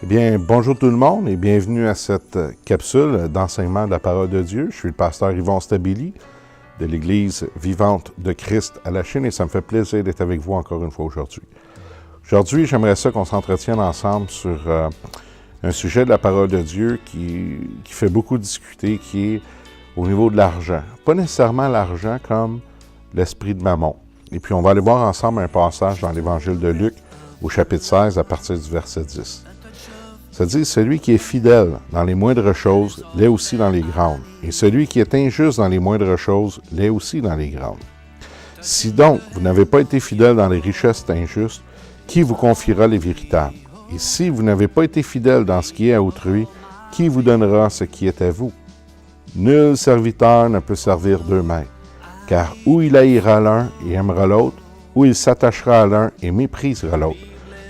Eh bien, bonjour tout le monde et bienvenue à cette capsule d'enseignement de la parole de Dieu. Je suis le pasteur Yvon Stabili de l'Église vivante de Christ à la Chine et ça me fait plaisir d'être avec vous encore une fois aujourd'hui. Aujourd'hui, j'aimerais ça qu'on s'entretienne ensemble sur un sujet de la parole de Dieu qui fait beaucoup discuter, qui est au niveau de l'argent. Pas nécessairement l'argent comme l'esprit de Mammon. Et puis, on va aller voir ensemble un passage dans l'Évangile de Luc au chapitre 16 à partir du verset 10. Ça dit, celui qui est fidèle dans les moindres choses l'est aussi dans les grandes, et celui qui est injuste dans les moindres choses l'est aussi dans les grandes. Si donc vous n'avez pas été fidèle dans les richesses injustes, qui vous confiera les véritables? Et si vous n'avez pas été fidèle dans ce qui est à autrui, qui vous donnera ce qui est à vous? Nul serviteur ne peut servir deux maîtres, car ou il haïra l'un et aimera l'autre, ou il s'attachera à l'un et méprisera l'autre.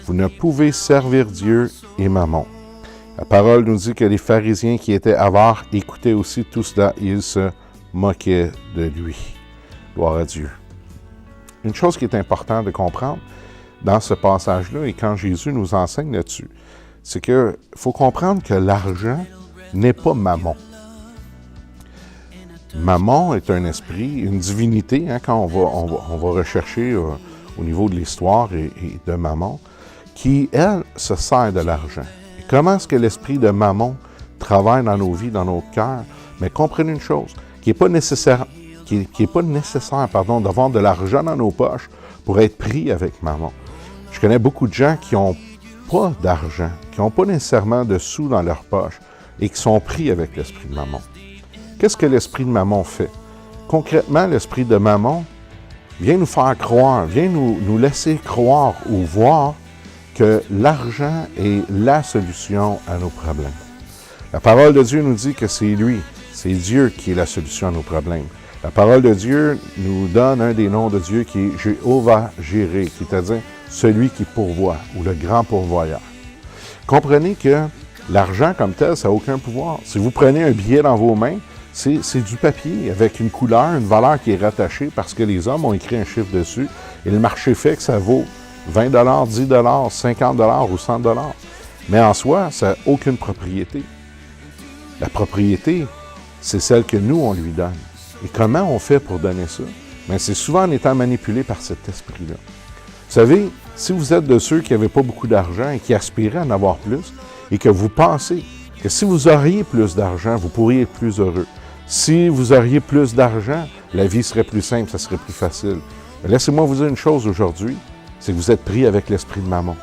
Vous ne pouvez servir Dieu et Mammon. La parole nous dit que les pharisiens qui étaient avares écoutaient aussi tout cela et ils se moquaient de lui. Gloire à Dieu. Une chose qui est importante de comprendre dans ce passage-là et quand Jésus nous enseigne là-dessus, c'est qu'il faut comprendre que l'argent n'est pas Mammon. Mammon est un esprit, une divinité, quand on va rechercher au niveau de l'histoire et de Mammon, qui, elle, se sert de l'argent. Et comment est-ce que l'esprit de Mammon travaille dans nos vies, dans nos cœurs? Mais comprenez une chose, qui n'est pas nécessaire, d'avoir de l'argent dans nos poches pour être pris avec Mammon. Je connais beaucoup de gens qui n'ont pas d'argent, qui n'ont pas nécessairement de sous dans leur poche et qui sont pris avec l'esprit de Mammon. Qu'est-ce que l'esprit de Mammon fait? Concrètement, l'esprit de Mammon vient nous faire croire, vient nous laisser croire ou voir que l'argent est la solution à nos problèmes. La parole de Dieu nous dit que c'est lui, c'est Dieu qui est la solution à nos problèmes. La parole de Dieu nous donne un des noms de Dieu qui est Jéhovah-Jireh, c'est-à-dire celui qui pourvoit ou le grand pourvoyeur. Comprenez que l'argent comme tel, ça n'a aucun pouvoir. Si vous prenez un billet dans vos mains, c'est du papier avec une couleur, une valeur qui est rattachée parce que les hommes ont écrit un chiffre dessus et le marché fait que ça vaut 20 $, 10 $, 50 $ ou 100 $. Mais en soi, ça n'a aucune propriété. La propriété, c'est celle que nous, on lui donne. Et comment on fait pour donner ça? Bien, c'est souvent en étant manipulé par cet esprit-là. Vous savez, si vous êtes de ceux qui n'avaient pas beaucoup d'argent et qui aspiraient à en avoir plus, et que vous pensez que si vous auriez plus d'argent, vous pourriez être plus heureux. Si vous auriez plus d'argent, la vie serait plus simple, ça serait plus facile. Mais laissez-moi vous dire une chose aujourd'hui, c'est que vous êtes pris avec l'esprit de Mammon.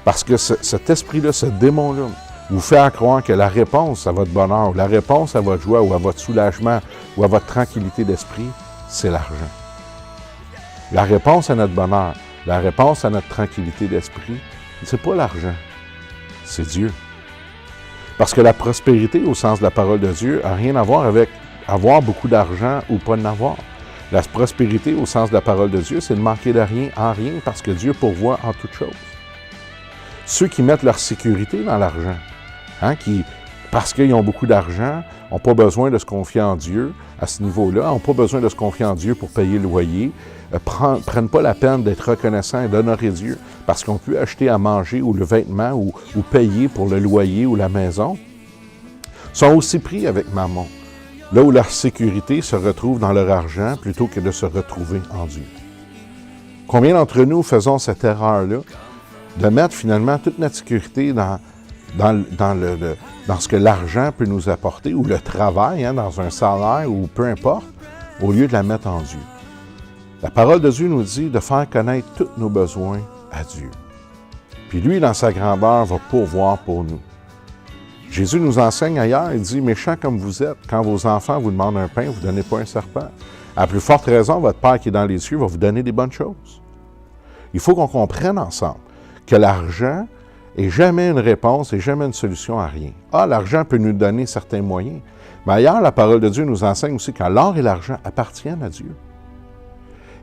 Parce que cet esprit-là, ce démon-là, vous fait croire que la réponse à votre bonheur, ou la réponse à votre joie, ou à votre soulagement, ou à votre tranquillité d'esprit, c'est l'argent. La réponse à notre bonheur, la réponse à notre tranquillité d'esprit, c'est pas l'argent, c'est Dieu. Parce que la prospérité, au sens de la parole de Dieu, n'a rien à voir avec avoir beaucoup d'argent ou pas en avoir. La prospérité, au sens de la parole de Dieu, c'est de manquer de rien en rien parce que Dieu pourvoit en toutes choses. Ceux qui mettent leur sécurité dans l'argent, parce qu'ils ont beaucoup d'argent, n'ont pas besoin de se confier en Dieu à ce niveau-là, n'ont pas besoin de se confier en Dieu pour payer le loyer, prennent pas la peine d'être reconnaissants et d'honorer Dieu parce qu'on peut acheter à manger ou le vêtement ou payer pour le loyer ou la maison, sont aussi pris avec Mammon. Là où leur sécurité se retrouve dans leur argent plutôt que de se retrouver en Dieu. Combien d'entre nous faisons cette erreur-là de mettre finalement toute notre sécurité dans ce que l'argent peut nous apporter ou le travail, dans un salaire ou peu importe, au lieu de la mettre en Dieu. La parole de Dieu nous dit de faire connaître tous nos besoins à Dieu. Puis lui, dans sa grandeur, va pourvoir pour nous. Jésus nous enseigne ailleurs, il dit, méchants comme vous êtes, quand vos enfants vous demandent un pain, vous ne donnez pas un serpent. À plus forte raison, votre Père qui est dans les cieux va vous donner des bonnes choses. Il faut qu'on comprenne ensemble que l'argent n'est jamais une réponse et jamais une solution à rien. L'argent peut nous donner certains moyens. Mais ailleurs, la parole de Dieu nous enseigne aussi que l'or et l'argent appartiennent à Dieu.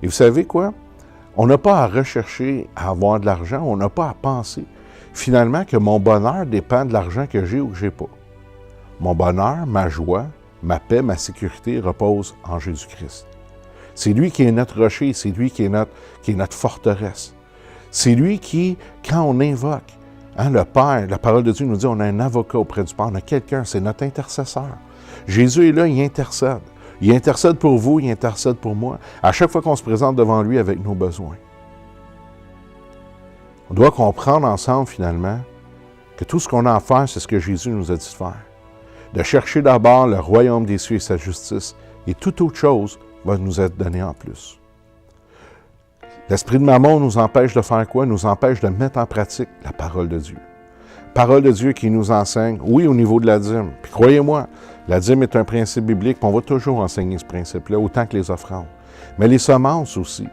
Et vous savez quoi? On n'a pas à rechercher à avoir de l'argent, on n'a pas à penser finalement que mon bonheur dépend de l'argent que j'ai ou que je n'ai pas. Mon bonheur, ma joie, ma paix, ma sécurité reposent en Jésus-Christ. C'est lui qui est notre rocher, c'est lui qui est notre forteresse. C'est lui qui, quand on invoque, Le Père, la parole de Dieu nous dit, on a un avocat auprès du Père, on a quelqu'un, c'est notre intercesseur. Jésus est là, il intercède. Il intercède pour vous, il intercède pour moi. À chaque fois qu'on se présente devant lui avec nos besoins. On doit comprendre ensemble, finalement, que tout ce qu'on a à faire, c'est ce que Jésus nous a dit de faire. De chercher d'abord le royaume des cieux et sa justice, et toute autre chose va nous être donnée en plus. L'esprit de Mammon nous empêche de faire quoi? Nous empêche de mettre en pratique la parole de Dieu. Parole de Dieu qui nous enseigne, oui, au niveau de la dîme. Puis croyez-moi, la dîme est un principe biblique, puis on va toujours enseigner ce principe-là, autant que les offrandes. Mais les semences aussi.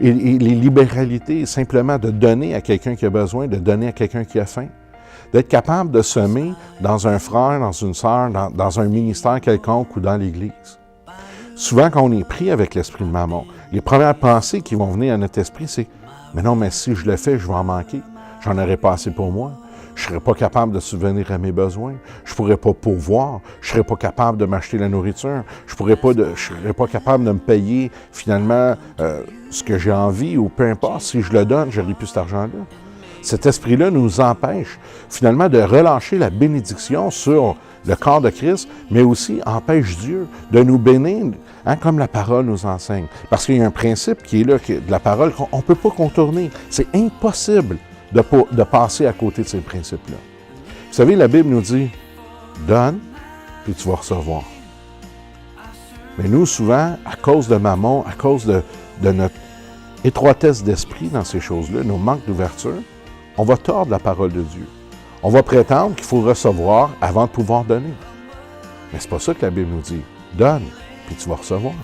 Et les libéralités, simplement de donner à quelqu'un qui a besoin, de donner à quelqu'un qui a faim. D'être capable de semer dans un frère, dans une sœur, dans un ministère quelconque ou dans l'Église. Souvent, quand on est pris avec l'esprit de Mammon, les premières pensées qui vont venir à notre esprit, c'est « Mais non, mais si je le fais, je vais en manquer. J'en aurai pas assez pour moi. Je ne serai pas capable de subvenir à mes besoins. Je ne pourrai pas pourvoir. Je ne serai pas capable de m'acheter la nourriture. Je ne serai pas capable de me payer, finalement, ce que j'ai envie ou peu importe. Si je le donne, je n'aurai plus cet argent-là. » Cet esprit-là nous empêche, finalement, de relâcher la bénédiction sur le corps de Christ, mais aussi empêche Dieu de nous bénir, comme la parole nous enseigne. Parce qu'il y a un principe qui est là, de la parole, qu'on ne peut pas contourner. C'est impossible de passer à côté de ces principes-là. Vous savez, la Bible nous dit, donne, puis tu vas recevoir. Mais nous, souvent, à cause de Mammon, à cause de notre étroitesse d'esprit dans ces choses-là, nos manques d'ouverture, on va tordre la parole de Dieu. On va prétendre qu'il faut recevoir avant de pouvoir donner. Mais c'est pas ça que la Bible nous dit. Donne, puis tu vas recevoir.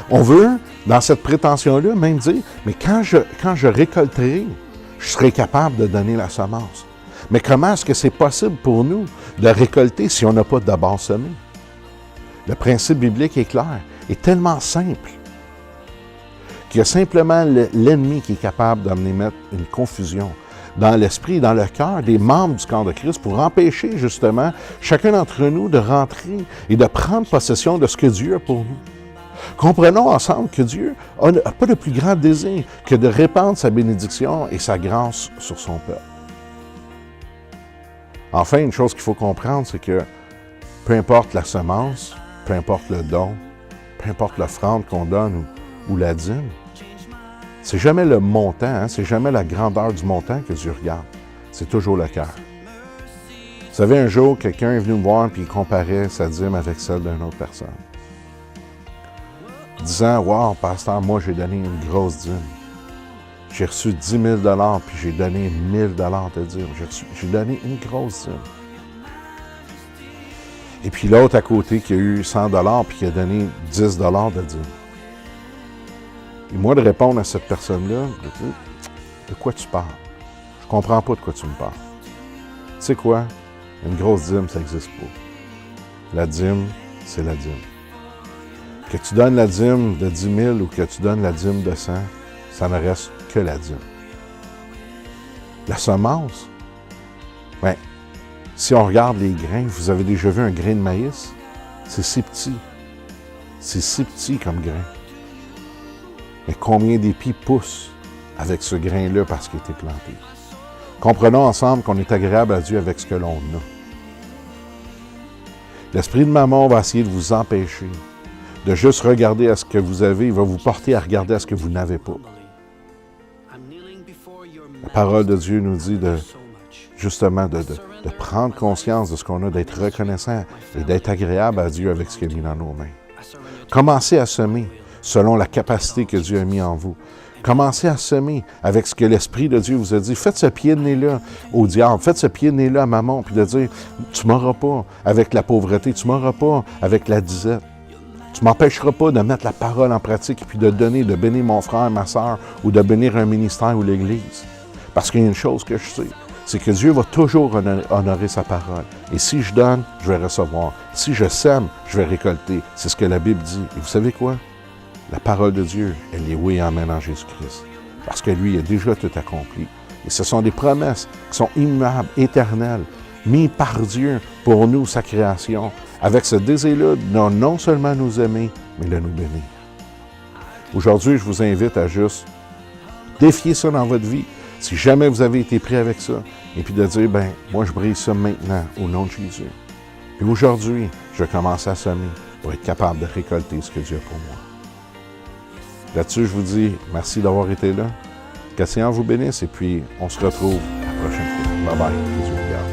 On veut, dans cette prétention-là, même dire, mais quand je récolterai, je serai capable de donner la semence. Mais comment est-ce que c'est possible pour nous de récolter si on n'a pas d'abord semé? Le principe biblique est clair, est tellement simple, qu'il y a simplement l'ennemi qui est capable d'amener mettre une confusion dans l'esprit et dans le cœur des membres du corps de Christ pour empêcher justement chacun d'entre nous de rentrer et de prendre possession de ce que Dieu a pour nous. Comprenons ensemble que Dieu n'a pas de plus grand désir que de répandre sa bénédiction et sa grâce sur son peuple. Enfin, une chose qu'il faut comprendre, c'est que peu importe la semence, peu importe le don, peu importe l'offrande qu'on donne ou la dîme, c'est jamais le montant, c'est jamais la grandeur du montant que Dieu regarde. C'est toujours le cœur. Vous savez, un jour, quelqu'un est venu me voir et il comparait sa dîme avec celle d'une autre personne. Disant, « Wow, pasteur, moi j'ai donné une grosse dîme. J'ai reçu 10 000 $ puis j'ai donné 1 000 $ de dîme. J'ai donné une grosse dîme. » Et puis l'autre à côté qui a eu 100 $ puis qui a donné 10 $ de dîme. Et moi, de répondre à cette personne-là, de quoi tu parles? Je ne comprends pas de quoi tu me parles. Tu sais quoi? Une grosse dîme, ça n'existe pas. La dîme, c'est la dîme. Que tu donnes la dîme de 10 000 ou que tu donnes la dîme de 100, ça ne reste que la dîme. La semence, bien, si on regarde les grains, vous avez déjà vu un grain de maïs? C'est si petit. C'est si petit comme grain. Mais combien d'épis poussent avec ce grain-là parce qu'il a été planté? Comprenons ensemble qu'on est agréable à Dieu avec ce que l'on a. L'esprit de Mammon va essayer de vous empêcher de juste regarder à ce que vous avez, il va vous porter à regarder à ce que vous n'avez pas. La parole de Dieu nous dit justement de prendre conscience de ce qu'on a, d'être reconnaissant et d'être agréable à Dieu avec ce qu'il a mis dans nos mains. Commencez à semer selon la capacité que Dieu a mis en vous. Commencez à semer avec ce que l'Esprit de Dieu vous a dit. Faites ce pied de nez-là au diable. Faites ce pied de nez-là à Mammon, puis de dire, tu ne m'auras pas avec la pauvreté, tu ne m'auras pas avec la disette. Tu ne m'empêcheras pas de mettre la parole en pratique et puis de donner, de bénir mon frère, ma soeur, ou de bénir un ministère ou l'Église. Parce qu'il y a une chose que je sais, c'est que Dieu va toujours honorer sa parole. Et si je donne, je vais recevoir. Si je sème, je vais récolter. C'est ce que la Bible dit. Et vous savez quoi? La parole de Dieu, elle est oui et amen en Jésus-Christ. Parce que lui, il a déjà tout accompli. Et ce sont des promesses qui sont immuables, éternelles, mises par Dieu pour nous, sa création, avec ce désir-là de non seulement nous aimer, mais de nous bénir. Aujourd'hui, je vous invite à juste défier ça dans votre vie. Si jamais vous avez été pris avec ça, et puis de dire, ben, moi je brise ça maintenant au nom de Jésus. Puis aujourd'hui, je vais commencer à semer pour être capable de récolter ce que Dieu a pour moi. Là-dessus, je vous dis merci d'avoir été là. Que le Seigneur vous bénisse et puis on se retrouve la prochaine fois. Bye bye. Que Dieu vous garde.